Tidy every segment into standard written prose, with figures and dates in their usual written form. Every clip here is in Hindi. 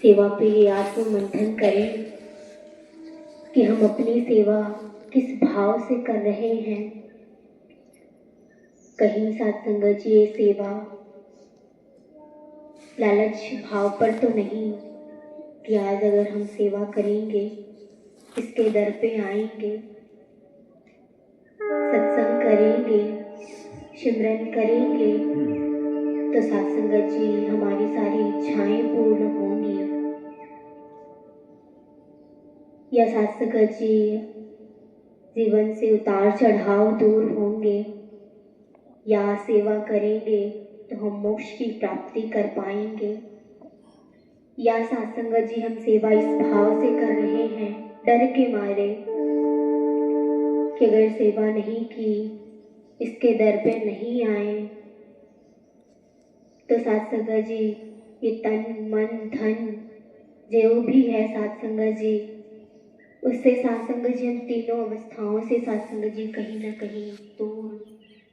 सेवा पे ये आत्ममंथन करें कि हम अपनी सेवा किस भाव से कर रहे हैं। कहीं सत्संग जी ये सेवा लालच भाव पर तो नहीं कि आज अगर हम सेवा करेंगे, इसके दर पे आएंगे, सत्संग करेंगे, सिमरन करेंगे तो सत्संग जी हमारी सारी इच्छाएं पूर्ण होंगी, या सत्संग जी जीवन से उतार चढ़ाव दूर होंगे, या सेवा करेंगे तो हम मोक्ष की प्राप्ति कर पाएंगे, या सत्संग जी हम सेवा इस भाव से कर रहे हैं डर के मारे कि अगर सेवा नहीं की, इसके दर पे नहीं आए तो सत्संग जी ये तन मन धन जो भी है सत्संग जी, उससे सत्संग जी हम तीनों अवस्थाओं से सत्संग जी कहीं ना कहीं दूर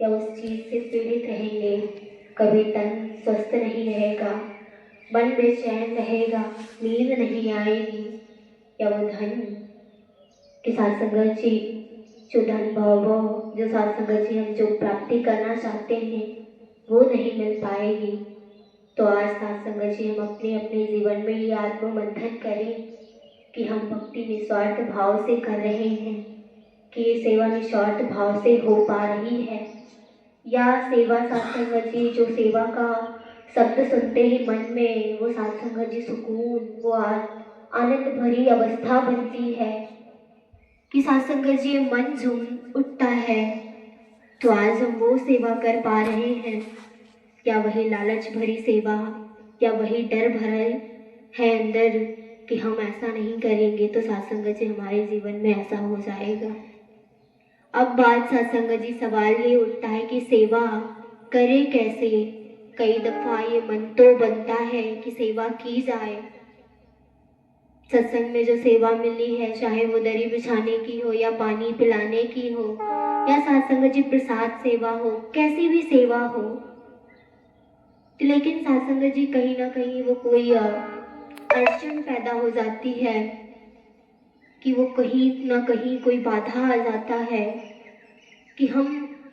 या उस चीज से पीड़ित रहेंगे। कभी तन स्वस्थ नहीं रहेगा, मन बेचैन रहेगा, नींद नहीं आएगी, या वो धन कि सत्संग जी जो धन भाव जो सत्संग जी हम जो प्राप्ति करना चाहते हैं वो नहीं मिल पाएगी। तो आज सत्संग जी हम अपने अपने जीवन में ये आत्ममंथन करें कि हम भक्ति निस्वार्थ भाव से कर रहे हैं, कि ये सेवा निस्वार्थ भाव से हो पा रही है, या सेवा सत्संग जी जो सेवा का शब्द सुनते ही मन में वो सत्संग जी सुकून, वो आनंद भरी अवस्था बनती है कि सत्संग जी मन झूम उठता है। तो आज हम वो सेवा कर पा रहे हैं, या वही लालच भरी सेवा, या वही डर भरा है अंदर कि हम ऐसा नहीं करेंगे तो सत्संग जी हमारे जीवन में ऐसा हो जाएगा। अब बात सत्संग जी सवाल ये उठता है कि सेवा करे कैसे। कई दफा ये मन तो बनता है कि सेवा की जाए, सत्संग में जो सेवा मिली है चाहे वो दरी बिछाने की हो या पानी पिलाने की हो या सत्संग जी प्रसाद सेवा हो, कैसी भी सेवा हो, लेकिन सत्संग जी कहीं ना कहीं वो कोई अड़चन पैदा हो जाती है कि वो कहीं ना कहीं कोई बाधा आ जाता है कि हम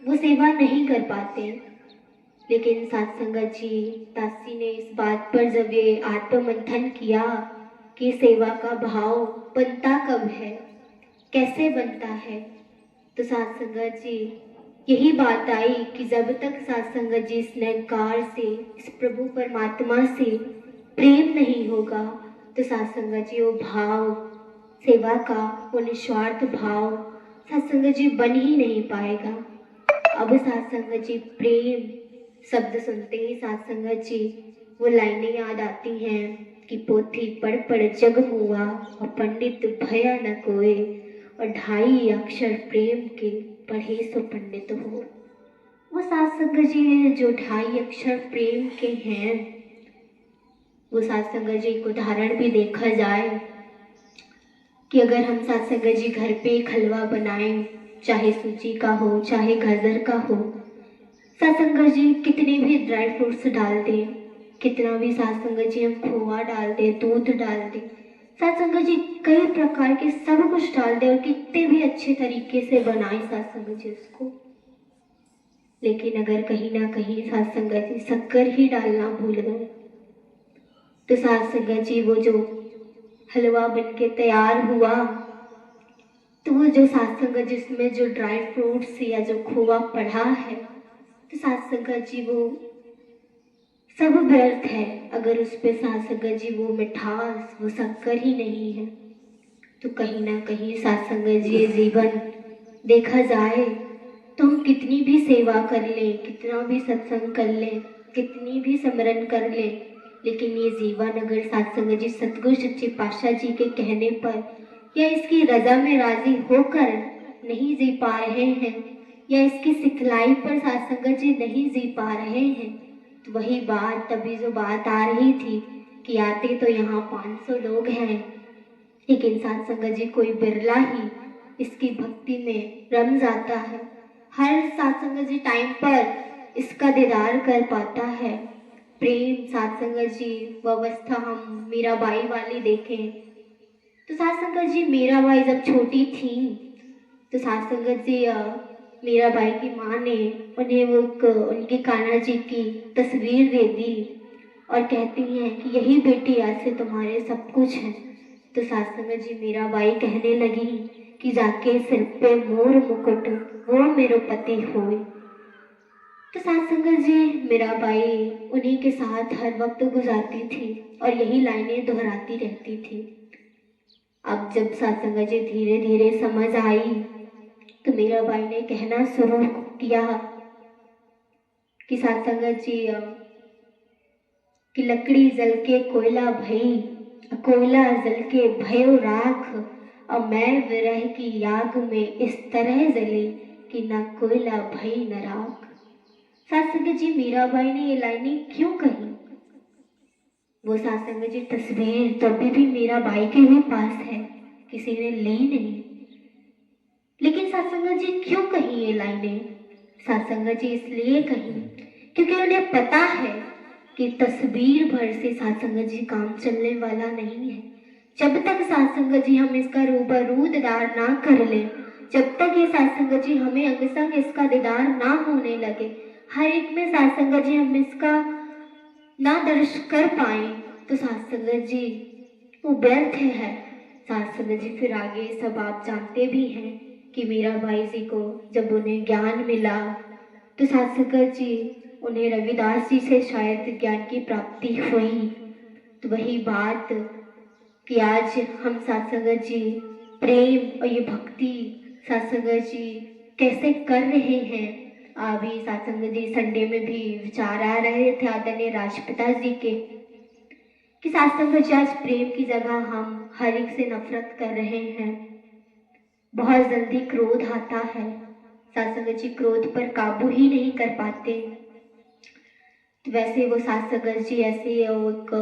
वो सेवा नहीं कर पाते। लेकिन सत्संग जी दासी ने इस बात पर जब ये आत्ममंथन किया कि सेवा का भाव बनता कब है, कैसे बनता है, तो सत्संग जी यही बात आई कि जब तक सत्संग जी इस निरंकार से, इस प्रभु परमात्मा से प्रेम नहीं होगा तो सत्संग जी वो भाव सेवा का, वो निस्वार्थ भाव सत्संग जी बन ही नहीं पाएगा। अब सत्संग जी प्रेम शब्द सुनते ही सत्संग जी वो लाइनें याद आती हैं कि पोथी पढ़ पढ़ जग हुआ और पंडित भया न कोई, और 2.5 अक्षर प्रेम के पढ़े सो पंडित हो। वो सत्संग जी हैं जो 2.5 अक्षर प्रेम के हैं। वो सत्संग जी को उदाहरण भी देखा जाए कि अगर हम सत्संग जी घर पे एक हलवा बनाएं, चाहे सूजी का हो चाहे गाजर का हो, सत्संग जी कितने भी ड्राई फ्रूट्स डाल दें, कितना भी सत्संग जी हम खोआ डाल दें, दूध डाल दें, सत्संग जी कई प्रकार के सब कुछ डाल दें और कितने भी अच्छे तरीके से बनाए सत्संग जी उसको, लेकिन अगर कहीं ना कहीं सत्संग जी शक्कर ही डालना भूल गए तो सत्संग जी वो जो हलवा बन के तैयार हुआ, तो वो जो सत्संग जिसमें जो ड्राई फ्रूट्स या जो खोआ पड़ा है, तो सत्संग जी वो सब व्यर्थ है अगर उस पे सत्संग जी वो मिठास, वो शक्कर ही नहीं है। तो कहीं ना कहीं सत्संग जी जीवन देखा जाए तो हम कितनी भी सेवा कर लें, कितना भी सत्संग कर लें, कितनी भी सिमरन कर लें, लेकिन ये जीवन अगर सत्संग जी सतगुरु सच्चे पातशाह जी के कहने पर या इसकी रजा में राजी होकर नहीं जी पा रहे हैं, या इसकी सिखलाई पर सत्संग जी नहीं जी पा रहे हैं, तो वही बात तभी जो बात आ रही थी कि आते तो यहाँ 500 लोग हैं, लेकिन सत्संग जी कोई बिरला ही इसकी भक्ति में रम जाता है, हर सत्संग जी टाइम पर इसका दीदार कर पाता है। प्रेम साथ संगत जी वो अवस्था हम मीराबाई वाली देखें तो साथ संगत जी मीराबाई जब छोटी थी तो साथ संगत जी मीराबाई की माँ ने उन्हें उनकी कान्हा जी की तस्वीर दे दी और कहती हैं कि यही बेटी आज से तुम्हारे सब कुछ है। तो साथ संगत जी मीराबाई कहने लगी कि जाके सिर पे मोर मुकुट वो मेरो पति हुए। तो साथ संगत जी मीराबाई उन्हीं के साथ हर वक्त गुजारती थी और यही लाइनें दोहराती रहती थी। अब जब साथ संगत जी धीरे धीरे समझ आई तो मीराबाई ने कहना शुरू किया कि साथ संगत जी कि लकड़ी जल के कोयला भई, कोयला जल के भयो राख, अब मैं विरह की याग में इस तरह जली कि न कोयला भई न राख। साथ संगत जी मीराबाई ने ये लाइनें क्यों कही? वो साथ संगत जी तस्वीर तो अभी भी मीराबाई के ही पास है, किसी ने ली नहीं। लेकिन साथ संगत जी क्यों कही ये लाइनें? साथ संगत जी इसलिए कही क्योंकि उन्हें पता है कि तस्वीर भर से साथ संगत जी काम चलने वाला नहीं है। जब तक साथ संगत जी हम इसका रूबरू दीदार ना कर ले, जब तक ये साथ संगत जी हमें अंग संग इसका दीदार ना होने लगे, हर एक में साथ संगत जी हम इसका ना दर्श कर पाए तो साथ संगत जी वो व्यर्थ है। साथ संगत जी फिर आगे सब आप जानते भी हैं कि मीराबाई जी को जब उन्हें ज्ञान मिला तो साथ संगत जी उन्हें रविदास जी से शायद ज्ञान की प्राप्ति हुई। तो वही बात कि आज हम साथ संगत जी प्रेम और ये भक्ति साथ संगत जी कैसे कर रहे हैं। अभी साथ संगत जी संडे में भी विचार आ रहे थे आदरणीय राष्ट्रपिता जी के कि साथ संगत जी आज प्रेम की जगह हम हर एक से नफरत कर रहे हैं। बहुत जल्दी क्रोध आता है, साथ संगत जी क्रोध पर काबू ही नहीं कर पाते। वैसे वो साथ संगत जी ऐसे एक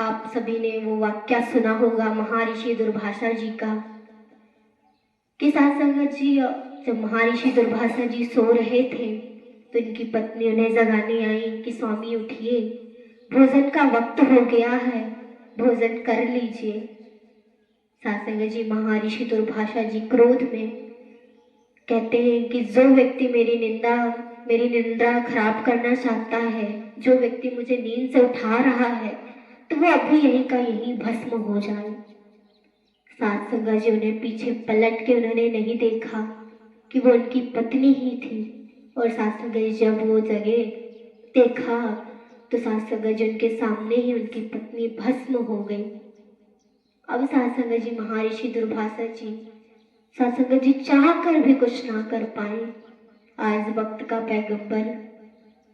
आप सभी ने वो वाक्य सुना होगा महर्षि दुर्वासा जी का कि साथ संगत जी जब महर्षि दुर्वासा जी सो रहे थे तो इनकी पत्नी उन्हें जगाने आई कि स्वामी उठिए, भोजन का वक्त हो गया है, भोजन कर लीजिए। साथ संगत जी महर्षि दुर्वासा जी क्रोध में कहते हैं कि जो व्यक्ति मेरी निंदा खराब करना चाहता है, जो व्यक्ति मुझे नींद से उठा रहा है तो वो अभी यहीं का यहीं भस्म हो जाए। साथ संगत जी उन्हें पीछे पलट के उन्होंने नहीं देखा कि वो उनकी पत्नी ही थी और साथ संगत जी जब वो जगे देखा तो साथ संगत जी उनके सामने ही उनकी पत्नी भस्म हो गई। अब साथ संगत जी महर्षि दुर्वासा जी साथ संगत जी चाह कर भी कुछ ना कर पाए। आज वक्त का पैगंबर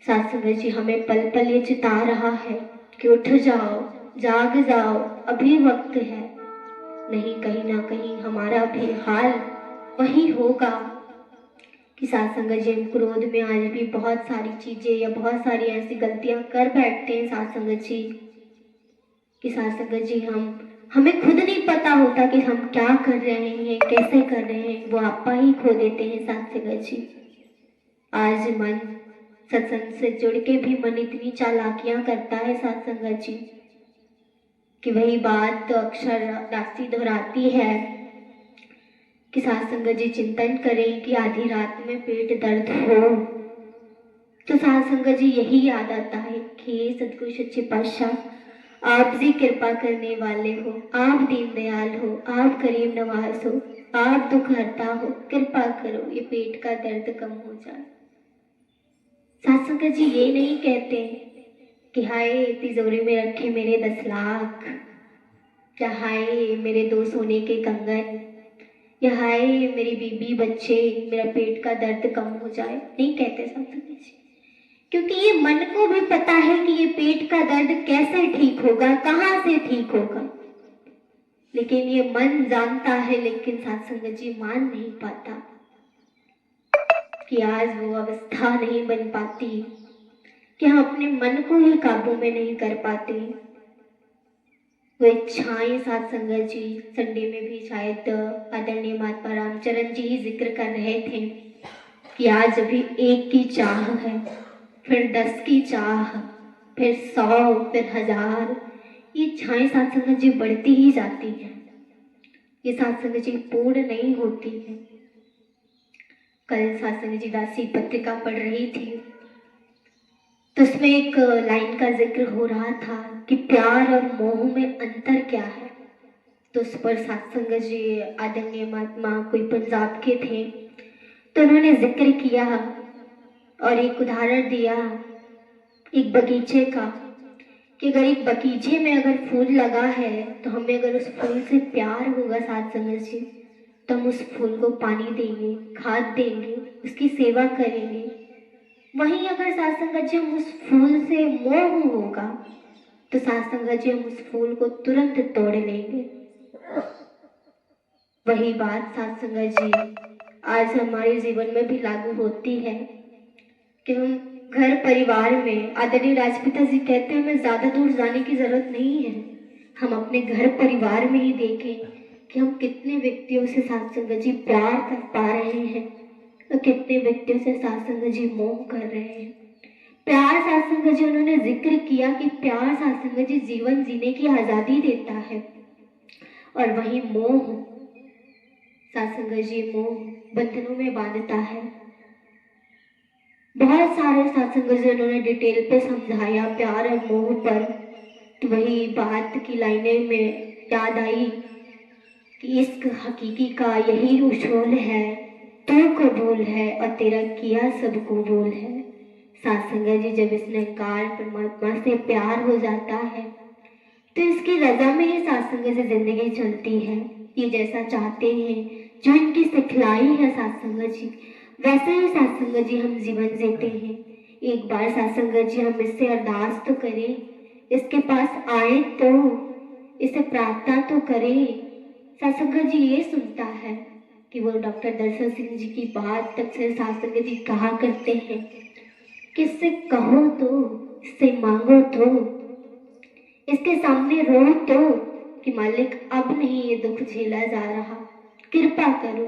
साथ संगत जी हमें पल पल ये चिता रहा है कि उठ जाओ, जाग जाओ, अभी वक्त है। नहीं कहीं ना कहीं हमारा भी हाल वही होगा कि साथ संगत जी हम क्रोध में आज भी बहुत सारी चीजें या बहुत सारी ऐसी गलतियां कर बैठते हैं साथ संगत जी कि साथ संगत जी हमें खुद नहीं पता होता कि हम क्या कर रहे हैं, कैसे कर रहे हैं, वो आपा ही खो देते हैं साथ संगत जी। आज मन सत्संग से जुड़ के भी मन इतनी चालाकियां करता है साथ संगत जी कि वही बात तो अक्षर दासी दोहराती है कि साथ संगत जी चिंतन करें कि आधी रात में पेट दर्द हो तो साथ संगत जी यही याद आता है कि सतगुरु सच्चे पातशाह आप जी कृपा करने वाले हो, आप दीन दयाल हो, आप करीम नवाज हो, आप दुख हरता हो, कृपा करो ये पेट का दर्द कम हो जाए। साथ संगत जी ये नहीं कहते कि हाय तिजोरी में रखे मेरे 10 लाख, या हाय मेरे 2 सोने के कंगन, या हाय मेरी बीबी बच्चे, मेरा पेट का दर्द कम हो जाए। नहीं कहते साथ संगत जी, क्योंकि ये मन को भी पता है कि ये पेट का दर्द कैसे ठीक होगा, कहां से ठीक होगा। लेकिन ये मन जानता है, लेकिन साथ संगत जी मान नहीं पाता कि आज वो अवस्था नहीं बन पाती कि हम अपने मन को ही काबू में नहीं कर पाते। वो इच्छाएं साथ संगत जी संडे में भी शायद आदरणीय महात्मा रामचरण जी ही जिक्र कर रहे थे कि आज अभी 1 की चाह है, फिर 10 की चाह, फिर 100, फिर 1000, ये इच्छाएं साथ संगत जी बढ़ती ही जाती हैं। ये साथ संगत जी पूर्ण नहीं होती है। कल साथ संगत जी दासी पत्रिका पढ़ रही थी, तो उसमें एक लाइन का जिक्र हो रहा था कि प्यार और मोह में अंतर क्या है। तो उस पर सत्संग जी आदरणीय महात्मा कोई पंजाब के थे, तो उन्होंने जिक्र किया और एक उदाहरण दिया एक बगीचे का, कि अगर एक बगीचे में अगर फूल लगा है तो हमें अगर उस फूल से प्यार होगा सत्संग जी, तो हम उस फूल को पानी देंगे, खाद देंगे, उसकी सेवा करेंगे। वहीं अगर सत्संग जी हम उस फूल से मोह होगा तो सत्संग जी हम उस फूल को तुरंत तोड़ लेंगे। वही बात सत्संग जी आज हमारे जीवन में भी लागू होती है कि हम घर परिवार में, आदरणीय राजपिता जी कहते हैं हमें ज्यादा दूर जाने की जरूरत नहीं है। हम अपने घर परिवार में ही देखें कि हम कितने व्यक्तियों से सत्संग जी प्यार कर पा रहे हैं और कितने व्यक्तियों से सत्संग जी मोह कर रहे हैं। प्यार सत्संग जी उन्होंने जिक्र किया कि प्यार सत्संग जी जीवन जीने की आजादी देता है, और वही मोह सत्संग जी मोह बंधनों में बांधता है। बहुत सारे सत्संग जी उन्होंने डिटेल पे समझाया प्यार और मोह पर। तो वही बात की लाइनें में याद आई कि इश्क हकीकी का यही उसूल है, तू कबूल है और तेरा किया सब कबूल है। सत्संग जी जब इस निरंकार परमात्मा से प्यार हो जाता है तो इसकी रजा में ही सत्संग से जिंदगी चलती है। ये जैसा चाहते हैं, जो इनकी सिखलाई है सत्संग जी, वैसे ही सत्संग जी हम जीवन जीते हैं। एक बार सत्संग जी हम इससे अरदास तो करें, इसके पास आए तो इसे प्रार्थना तो करें। सत्संग जी ये सुनता है कि वो डॉक्टर दर्शन सिंह जी की बात अक्सर सत्संग जी कहा करते हैं कि इससे कहो तो, इससे मांगो तो, इसके सामने रो तो कि मालिक अब नहीं ये दुख झेला जा रहा, कृपा करो।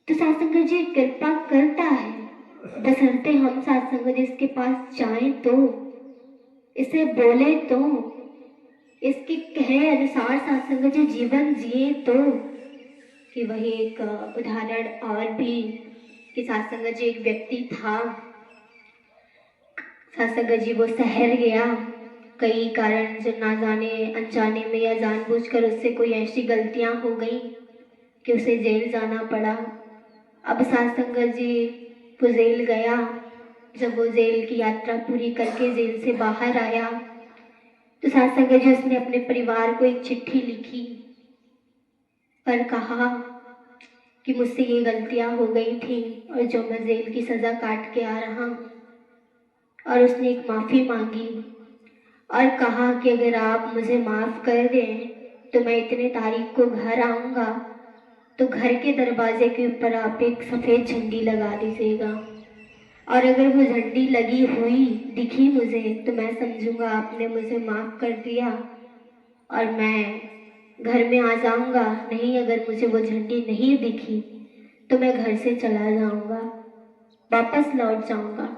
तो सत्संग जी कृपा करता है, बशर्ते हम सत्संग जी इसके पास जाएं तो, इसे बोले तो, इसके कहे अनुसार सत्संग जी जीवन जिए तो। कि वही एक उदाहरण और भी कि सत्संग जी एक व्यक्ति था, सत्संग जी वो शहर गया, कई कारण जो ना जाने अनजाने में या जानबूझकर उससे कोई ऐसी गलतियां हो गई कि उसे जेल जाना पड़ा। अब सत्संग जी वो जेल गया, जब वो जेल की यात्रा पूरी करके जेल से बाहर आया तो सत्संग जी उसने अपने परिवार को एक चिट्ठी लिखी पर कहा कि मुझसे ये गलतियां हो गई थी और जो मैं जेल की सजा काट के आ रहा हूँ। और उसने एक माफी मांगी और कहा कि अगर आप मुझे माफ कर दें तो मैं इतने तारीख को घर आऊंगा तो घर के दरवाजे के ऊपर आप एक सफेद झंडी लगा दीजिएगा, और अगर वो झंडी लगी हुई दिखी मुझे तो मैं समझूंगा आपने मुझे माफ कर दिया और मैं घर में आ जाऊंगा। नहीं, अगर मुझे वो झंडी नहीं दिखी तो मैं घर से चला जाऊंगा, वापस लौट जाऊंगा।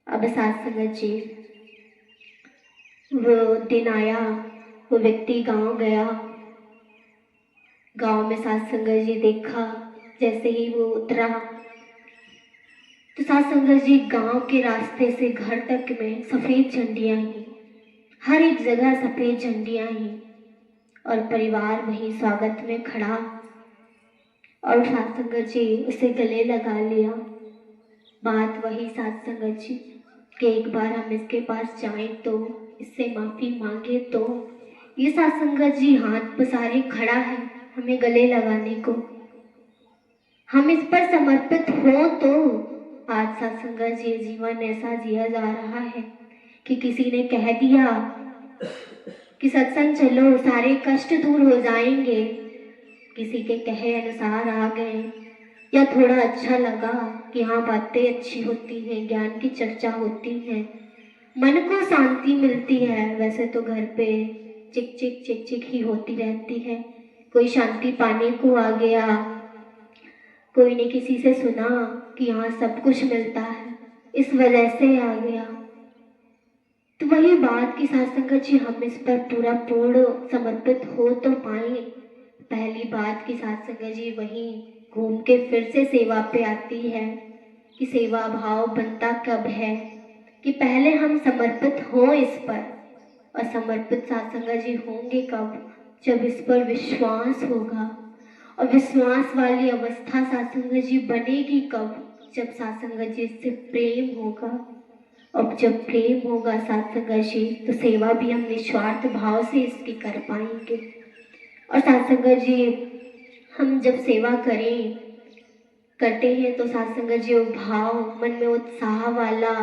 अब सत्संग जी वो दिन आया, वो व्यक्ति गांव गया, गांव में सत्संग जी देखा, जैसे ही वो उतरा तो सत्संग जी गांव के रास्ते से घर तक में सफेद झंडियां ही, हर एक जगह सफेद झंडियां ही, और परिवार वही स्वागत में खड़ा, और सत्संग जी उसे गले लगा लिया। बात वही सत्संग जी कि एक बार हम इसके पास जाएं तो, इससे माफी मांगे तो। ये सत्संग जी हाथ पसारे खड़ा है हमें गले लगाने को, हम इस पर समर्पित हो तो। आज सत्संग जी जीवन ऐसा जिया जा रहा है कि किसी ने कह दिया कि सत्संग चलो सारे कष्ट दूर हो जाएंगे, किसी के कहे अनुसार आ गए, या थोड़ा अच्छा लगा कि हाँ बातें अच्छी होती हैं, ज्ञान की चर्चा होती है, मन को शांति मिलती है। वैसे तो घर पे चिक चिक चिक चिक ही होती रहती है, कोई शांति पाने को आ गया, कोई ने किसी से सुना कि यहाँ सब कुछ मिलता है, इस वजह से आ गया। तो वही बात की साथ संगत जी हम इस पर पूरा पूर्ण समर्पित हो तो पाए। पहली बात की साथ संगत जी वही घूम के फिर से सेवा पे आती है कि सेवा भाव बनता कब है कि पहले हम समर्पित हों इस पर। और समर्पित साथ संगत जी होंगे कब, जब इस पर विश्वास होगा। और विश्वास वाली अवस्था साथ संगत जी बनेगी कब, जब साथ संगत जी से प्रेम होगा। अब जब प्रेम होगा साथ संगत जी तो सेवा भी हम निस्वार्थ भाव से इसकी कर पाएंगे। और साथ संगत जी हम जब सेवा करते हैं तो साथ संगत जी वो भाव मन में उत्साह वाला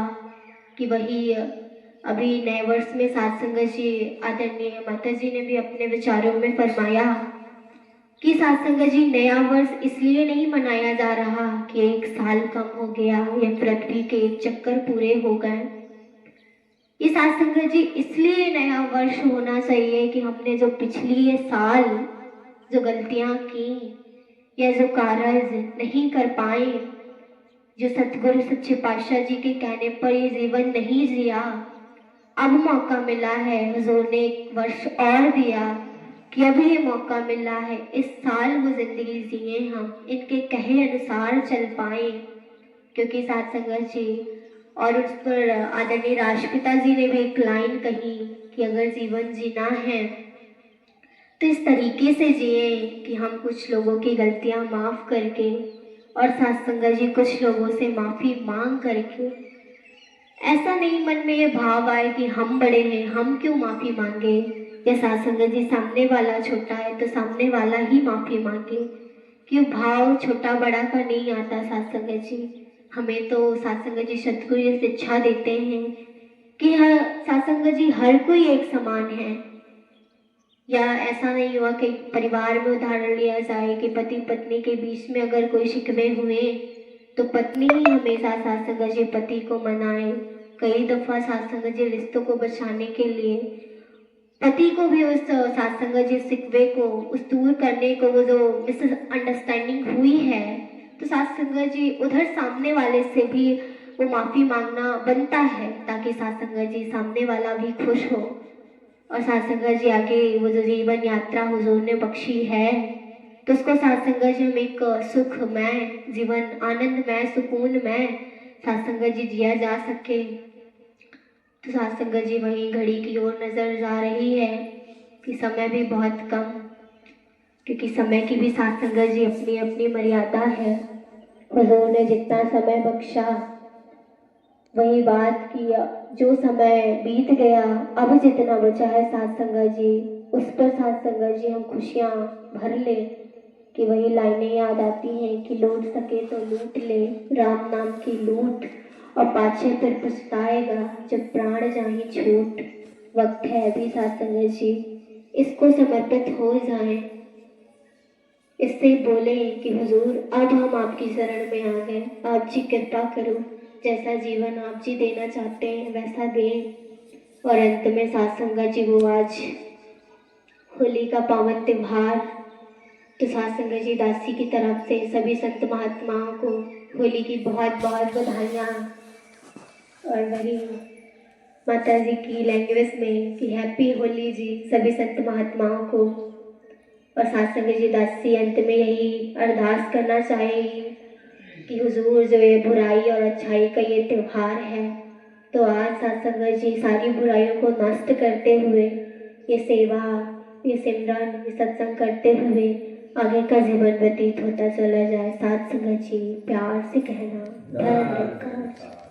कि वही अभी नए वर्ष में साथ संगत जी आदरणीय माता जी ने भी अपने विचारों में फरमाया कि साथ संगत जी नया वर्ष इसलिए नहीं मनाया जा रहा कि एक साल कम हो गया या पृथ्वी के एक चक्कर पूरे हो गए। ये साथ संगत जी इसलिए नया वर्ष होना चाहिए कि हमने जो पिछली ये साल जो गलतियां की या जो कार्य नहीं कर पाए, जो सतगुरु सच्चे पातशाह जी के कहने पर ये जीवन नहीं जिया, अब मौका मिला है। हुजूर ने एक वर्ष और दिया कि अभी ये मौका मिला है, इस साल वो जिंदगी जिए, हम इनके कहे अनुसार चल पाए। क्योंकि साथ संगत जी और उस पर आदरणीय राष्ट्रपिता जी ने भी एक लाइन कही कि अगर जीवन जीना है तो इस तरीके से जिए कि हम कुछ लोगों की गलतियां माफ करके और साथ संगत जी कुछ लोगों से माफी मांग करके, ऐसा नहीं मन में ये भाव आए कि हम बड़े हैं हम क्यों माफी मांगे, या साथ संगत जी सामने वाला छोटा है तो सामने वाला ही माफी मांगे। कि भाव छोटा बड़ा का नहीं आता साथ संगत जी। हमें तो साथ संगत जी सतगुरु ये शिक्षा देते हैं कि साथ संगत जी हर कोई एक समान है। या ऐसा नहीं हुआ कि परिवार में उदाहरण लिया जाए कि पति पत्नी के बीच में अगर कोई शिकवे हुए तो पत्नी ही हमेशा साथ संगत जी पति को मनाए। कई दफा साथ संगत जी रिश्तों को बचाने के लिए पति को भी उस साथ संगत जी शिकवे को उस दूर करने को, वो जो मिसअंडरस्टैंडिंग हुई है तो साथ संगत जी उधर सामने वाले से भी वो माफी मांगना बनता है ताकि साथ संगत जी सामने वाला भी खुश हो। और साथ संगत जी आगे वो जो जीवन यात्रा हुजूर ने बख्शी है तो उसको साथ संगत जी हम एक सुखमय जीवन, आनंदमय, सुकूनमय साथ संगत जी जिया जा सके। तो साथ संगत जी वही घड़ी की ओर नजर जा रही है कि समय भी बहुत कम, क्योंकि समय की भी साथ संगत जी अपनी अपनी मर्यादा है। हुजूर ने जितना समय बख्शा वही बात की, जो समय बीत गया अब जितना बचा है साथ संगत जी उस पर साथ संगत जी हम खुशियां भर ले। कि वही लाइनें याद आती हैं कि लूट सके तो लूट ले राम नाम की लूट, और पाछे फिर पछताएगा जब प्राण जाही छूट। वक्त है अभी साथ संगत जी, इसको समर्पित हो जाएं, इससे बोले कि हुजूर अब हम आपकी शरण में आ गए, आप जी कृपा करो, जैसा जीवन आप जी देना चाहते हैं वैसा दें। और अंत में साथ संगत जी वो आज होली का पावन त्योहार, तो साथ संगत जी दासी की तरफ से सभी संत महात्माओं को होली की बहुत बहुत बधाइयाँ। और वही माता जी की लैंग्वेज में कि हैप्पी होली जी सभी संत महात्माओं को। और साथ संगत जी दासी अंत में यही अरदास करना चाहेगी कि हुजूर जो ये बुराई और अच्छाई का ये त्योहार है तो आज साथ संगत जी सारी बुराइयों को नष्ट करते हुए ये सेवा, ये सिमरन, ये सत्संग करते हुए आगे का जीवन व्यतीत होता चला जाए। साथ संगत जी प्यार से कहना धन्यवाद।